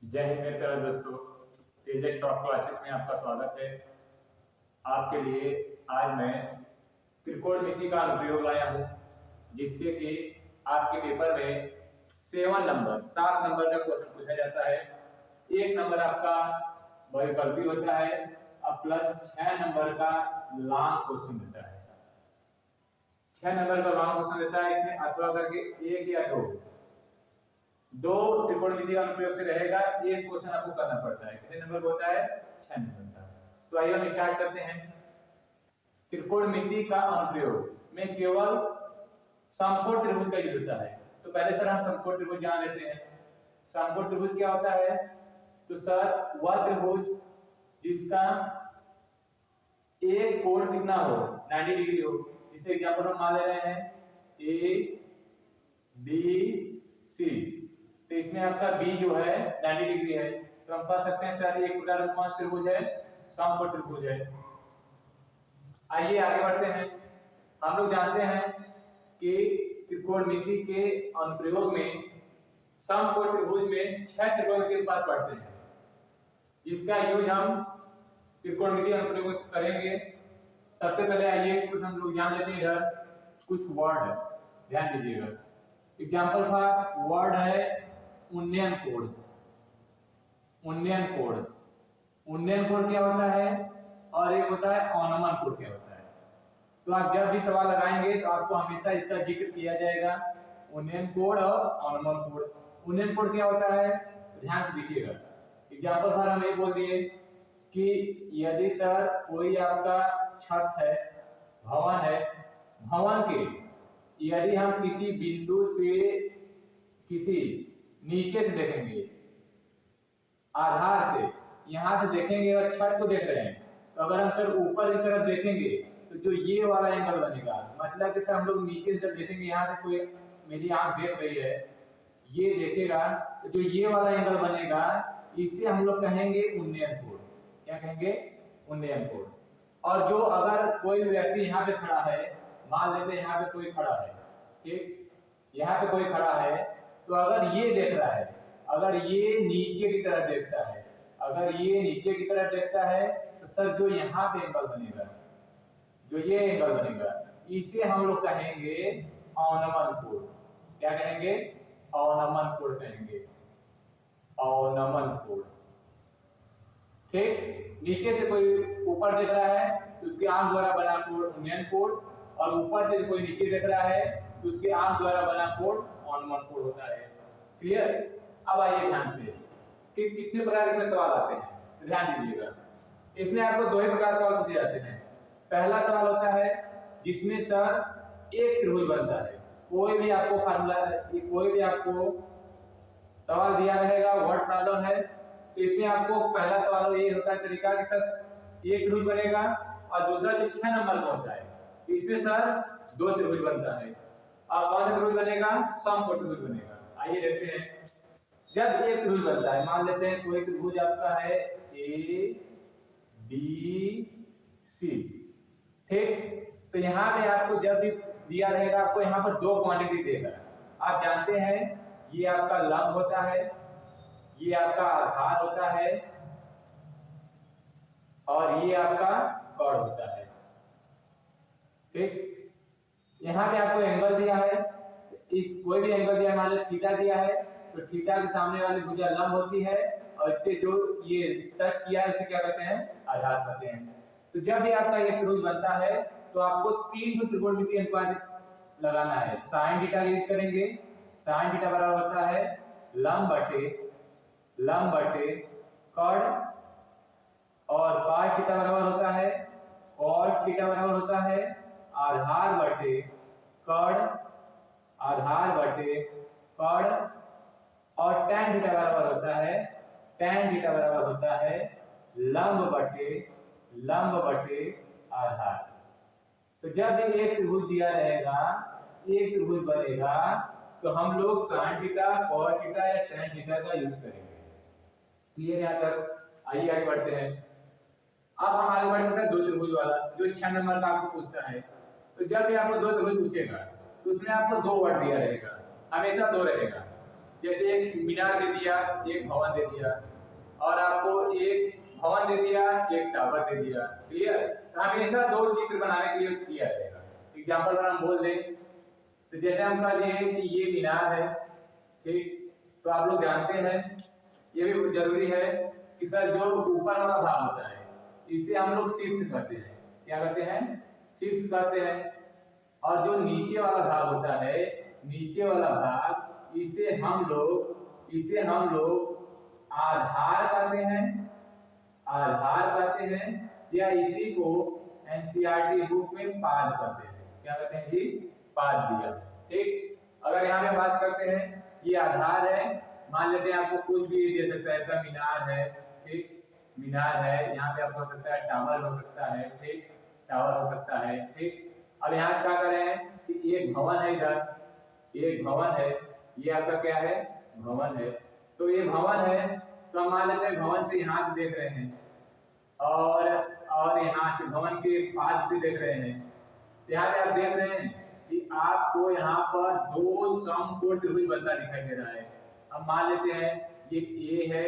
जय हिंद मेरे प्यारे दोस्तों, तेजस टॉप क्लासेस में आपका स्वागत है। आपके लिए आज मैं त्रिकोणमिति का अनुप्रयोग लाया हूँ, जिससे कि आपके पेपर में 7 नंबर का क्वेश्चन पूछा जाता है। 1 नंबर आपका बहुविकल्पी होता है और प्लस 6 नंबर का लॉन्ग क्वेश्चन देता है। 6 नंबर का लॉन्ग क्वेश्चन देता है। इसमें अथवा करके 1 या 2 त्रिकोणमिति का अनुप्रयोग से रहेगा। एक क्वेश्चन आपको करना पड़ता है। कितने नंबर का होता है? 6 नंबर का। तो आइए हम स्टार्ट करते हैं। त्रिकोणमिति का अनुप्रयोग में केवल समकोण त्रिभुज का यूज होता है। तो पहले सर हम समकोण त्रिभुज जान लेते हैं। समकोण त्रिभुज क्या होता है? तो सर वह त्रिभुज जिसका एक कोण कितना हो, 90 डिग्री हो। इसे एग्जांपल हम मान ले रहे हैं ए बी सी। तो इसमें आपका बी जो है 90 डिग्री है। तो हम कह सकते हैं सर एक प्रकार का कौन सा त्रिभुज है? समकोण त्रिभुज है। आइए आगे बढ़ते हैं। हम लोग जानते हैं कि त्रिकोणमिति के अनुप्रयोग में समकोण त्रिभुज में 6 त्रिकोण के उत्पाद पढ़ते हैं, जिसका यूज हम त्रिकोणमिति अनुप्रयोग में करेंगे। सबसे पहले आइए कुछ हम लोग जान लेते हैं। इधर कुछ वर्ड है, ध्यान दीजिएगा। एग्जाम्पल फॉर वर्ड है उन्नयन कोण। उन्नयन कोण, उन्नयन कोण क्या होता है? और एक होता है अवनमन कोण क्या होता है। तो आप जब भी सवाल लगाएंगे तो आपको हमेशा इसका जिक्र किया जाएगा, उन्नयन कोण और अवनमन कोण। उन्नयन कोण क्या होता है, ध्यान से देखिएगा। एग्जाम्पल फॉर हम ये बोल दिए कि यदि सर कोई आपका छत है, भवन है, भवन के यदि हम किसी बिंदु से किसी नीचे से देखेंगे, आधार से यहां से देखेंगे और छत को देख रहे हैं, तो अगर हम सर ऊपर की तरफ देखेंगे तो जो ये वाला एंगल बनेगा, मतलब कि सर हम लोग नीचे से जब देखेंगे, यहाँ से कोई मेरी आंख देख रही है, ये देखेगा, तो जो ये वाला एंगल बनेगा इसे हम लोग कहेंगे उन्नयन कोण। क्या कहेंगे? उन्नयन कोण। और जो अगर कोई व्यक्ति यहाँ पे खड़ा है, मान लेते हैं यहाँ पे कोई खड़ा है, ठीक, यहाँ पे कोई खड़ा है, तो अगर ये देख रहा है, अगर ये नीचे की तरफ देखता है, अगर ये नीचे की तरफ देखता है, तो सर जो यहाँ पे एंगल बनेगा, जो ये एंगल बनेगा, इसे हम लोग कहेंगे अवनमन कोण। क्या कहेंगे? अवनमन कोण कहेंगे, अवनमन कोण। ठीक, नीचे से कोई ऊपर देख रहा है तो उसके आंख द्वारा बना कोण उन्नयन कोण, और ऊपर से कोई नीचे देख रहा है तो उसके आंख द्वारा बना कोण अवनमन कोण होता है। क्लियर? अब आइए ध्यान से कि कितने प्रकार के सवाल आते हैं, ध्यान दीजिएगा। इसमें आपको 2 ही प्रकार सवाल पूछे जाते हैं। पहला सवाल होता है जिसमें सर एक त्रिभुज बनता है। कोई भी आपको फार्मूला, कोई भी आपको सवाल दिया रहेगा, वर्ड प्रॉब्लम है, तो इसमें आपको पहला सवाल ये होता है तरीका कि सर एक त्रिभुज बनेगा, और दूसरा जो 6 नंबर का होता है इसमें सर 2 त्रिभुज बनता है। और कौन सा त्रिभुज बनेगा? समकोण त्रिभुज बनेगा। आइए देखते हैं। जब एक त्रिभुज बनता है, मान लेते हैं कोई त्रिभुज आपका है ए बी सी, ठीक, तो यहाँ पे आपको जब भी दिया रहेगा, आपको यहाँ पर 2 क्वांटिटी देगा। आप जानते हैं ये आपका लंब होता है, ये आपका आधार होता है, और ये आपका कर्ण होता है। ठीक, यहाँ पे आपको एंगल दिया है, इस कोई भी एंगल दिया है, मान लो थीटा दिया है, तो थीटा के सामने वाली भुजा लंब होती है, और इससे जो ये टच किया है उसे क्या कहते हैं? आधार कहते हैं। तो जब भी आपका ये त्रिभुज बनता है तो आपको 3 त्रिकोणमितीय अनुपात लगाना है। साइन थीटा यूज करेंगे। साइन थीटा बराबर होता है लंब बटे कर्ण, और cos थीटा बराबर होता है cos थीटा बराबर होता है आधार बटे कर्ण, आधार बटे कर्ण, और tan थीटा बराबर होता है, tan थीटा बराबर होता है लंब बटे आधार। तो जब भी एक त्रिभुज दिया रहेगा, एक त्रिभुज बनेगा, तो हम लोग sin थीटा, cos थीटा या tan थीटा का यूज करेंगे। क्लियर यहाँ तक? आइए आगे बढ़ते हैं। अब हम आगे बढ़ते हैं 2 त्रिभुज वाला, जो 6 नंबर का आपको पूछता है। तो जब भी आपको 2 त्रिभुज पूछेगा तो उसमें आपको 2 वर्ड दिया रहेगा, हमेशा 2 रहेगा। जैसे एक मीनार दे दिया, एक भवन दे दिया, और आपको एक भवन दे दिया, एक टावर दे दिया, क्लियर। तो हमेशा दो चित्र बनाने के लिए किया जाएगा। एग्जाम्पल अगर हम बोल दें तो जैसे हम कह दिए कि ये मीनार है, ठीक, तो आप लोग जानते हैं, ये भी जरूरी है कि सर जो ऊपर वाला भाग होता है इसे हम लोग शीर्ष कहते हैं। क्या कहते हैं? शीर्ष कहते हैं। और जो नीचे वाला भाग होता है, नीचे वाला भाग, इसे हम लोग आधार कहते हैं, आधार कहते हैं, या इसी को एनसीईआरटी बुक में पाद कहते हैं। क्या कहते हैं जी? पाद दिया, ठीक। अगर यहाँ पे बात करते हैं, ये आधार है, मान लेते हैं आपको कुछ भी दे सकता है, इसका मीनार है, ठीक, मीनार है, यहाँ पे आपको हो सकता है टावर हो सकता है, ठीक, टावर हो सकता है, ठीक। अब यहाँ से क्या कर रहे हैं कि एक भवन है, इधर एक भवन है, ये आपका क्या है? भवन है। तो ये भवन है, तो हम मान लेते हैं भवन से यहाँ से देख रहे हैं, और यहाँ से भवन के पास से देख रहे हैं। यहाँ पे आप देख रहे हैं कि आपको यहाँ पर दो समकोण त्रिभुज बनता दिखाई दे रहा है। अब मान लेते हैं ये A है,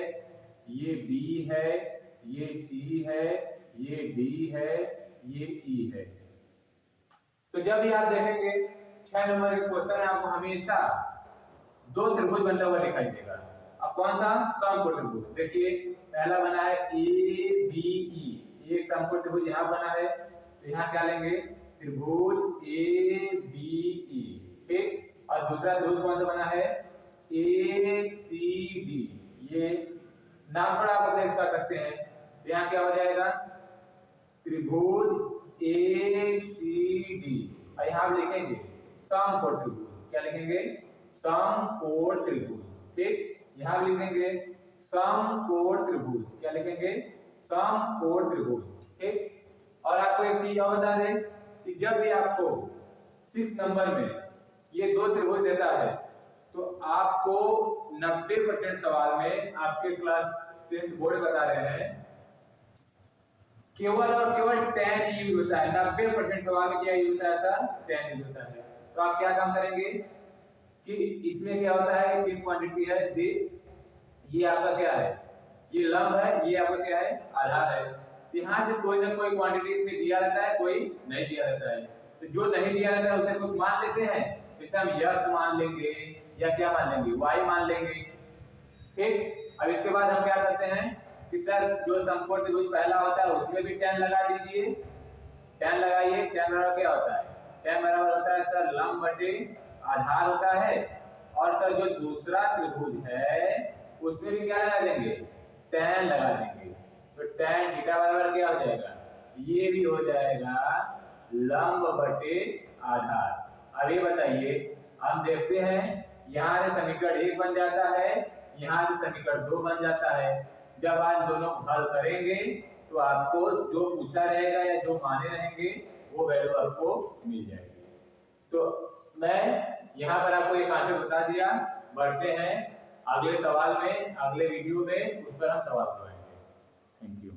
ये B है, ये C है, ये D है, ये E है। तो जब भी आप देखेंगे 6 नंबर के क्वेश्चन में आपको हमेशा दो त्रिभुज बनता हुआ दिखाई देगा। अब कौन सा? समकोण त्रिभुज। देखिए पहला बना है ABE, एक समकोण त्रिभुज यहाँ बना है, तो यहाँ क्या लेंगे? त्रिभुज ABE, ठीक। और दूसरा त्रिभुज कौन सा बना है? ACD। ये नाम थोड़ा आप प्लेस कर सकते हैं, तो यहाँ क्या हो जाएगा? त्रिभुज ACD। और यहाँ आप लिखेंगे समकोण त्रिभुज। क्या लिखेंगे? समकोण त्रिभुज, ठीक। यहाँ लिखेंगे समकोण त्रिभुज। क्या लिखेंगे? समकोण त्रिभुज, ठीक। और आपको एक चीज और बता दें कि जब भी आपको 6 नंबर में ये दो त्रिभुज देता है, तो आपको 90% सवाल में आपके क्लास 10th बोर्ड बता रहे हैं केवल और केवल tan यूज होता है। 90% सवाल में क्या यूज होता है सर? tan यूज होता है। तो आप क्या काम करेंगे कि इसमें क्या होता है कि क्वांटिटी है दिस, ये आपका क्या है? ये लंब है, ये आपका क्या है? आधार है। यहाँ से कोई ना कोई क्वांटिटी इसमें दिया रहता है, कोई नहीं दिया रहता है। तो जो नहीं दिया रहता है उसे कुछ मान लेते हैं, जैसे हम x मान लेंगे या क्या मान लेंगे? y मान लेंगे, ठीक। अब इसके बाद हम क्या करते हैं कि सर जो समकोण त्रिभुज पहला होता है उसमें भी tan लगा दीजिए, tan लगाइए। tan बराबर क्या होता है? tan बराबर होता है सर लंब बटे आधार होता है। और सर जो दूसरा त्रिभुज है उसमें भी क्या लगा देंगे? tan लगा देंगे। तो tan थीटा बराबर क्या हो जाएगा? ये भी हो जाएगा लंब बटे आधार। अब ये बताइए, हम देखते हैं यहाँ से समीकरण 1 बन जाता है, यहाँ से समीकरण 2 बन जाता है। जब आज दोनों हल करेंगे तो आपको जो पूछा रहेगा या जो माने रहेंगे वो वैल्यू आपको मिल जाएगी। तो मैं यहाँ पर आपको एक आंसर बता दिया। बढ़ते हैं अगले सवाल में, अगले वीडियो में उस पर हम सवाल करेंगे। Thank you.